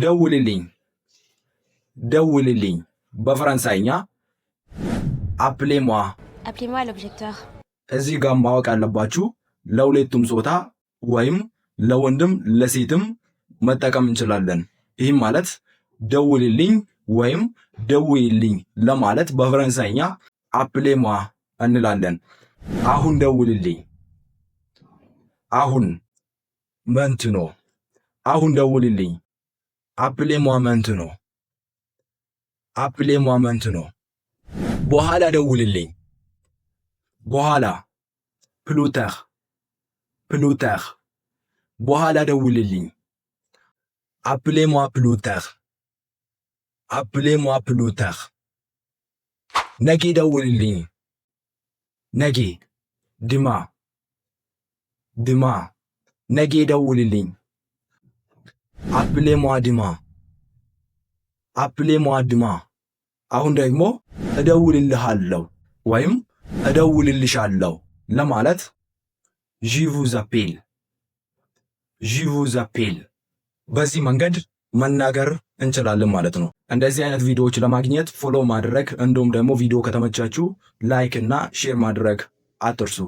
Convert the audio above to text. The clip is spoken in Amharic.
ደውልልኝ ደውልልኝ በፈረንሳይኛ appelez-moi Appelez-moi à l'objecteur. እዚህ ጋር ማወቅ አለባችሁ ለሁለቱም ጾታ ወይም ለወንድም ለሴትም መጠቀም እንችላለን። ይህም ማለት ደውልልኝ ወይም ደውይልኝ ለማለት በፈረንሳይኛ appelez-moi እንላለን። አሁን ደውልልኝ አሁን maintenant አሁን ደውልልኝ appelez-moi maintenant appelez-moi maintenant በኋላ ደውልልኝ በኋላ plus tard በኋላ ደውልልኝ appelez-moi plus tard ነገ ደውልልኝ ነገ demain ነገ ደውልልኝ appelez-moi demain አሁን ደግሞ እደውልልሃለሁ ወይም እደውልልሻለሁ ለማለት je vous appelle በዚህ መንገድ መናገር እንችላለን ማለት ነው። እንደዚህ አይነት ቪዲዮዎች ለማግኘት ፎሎ ማድረግ እንዲሁም ደግሞ ቪዲዮ ከተመቻችሁ ላይክ እና ሼር ማድረግ አትርሱ።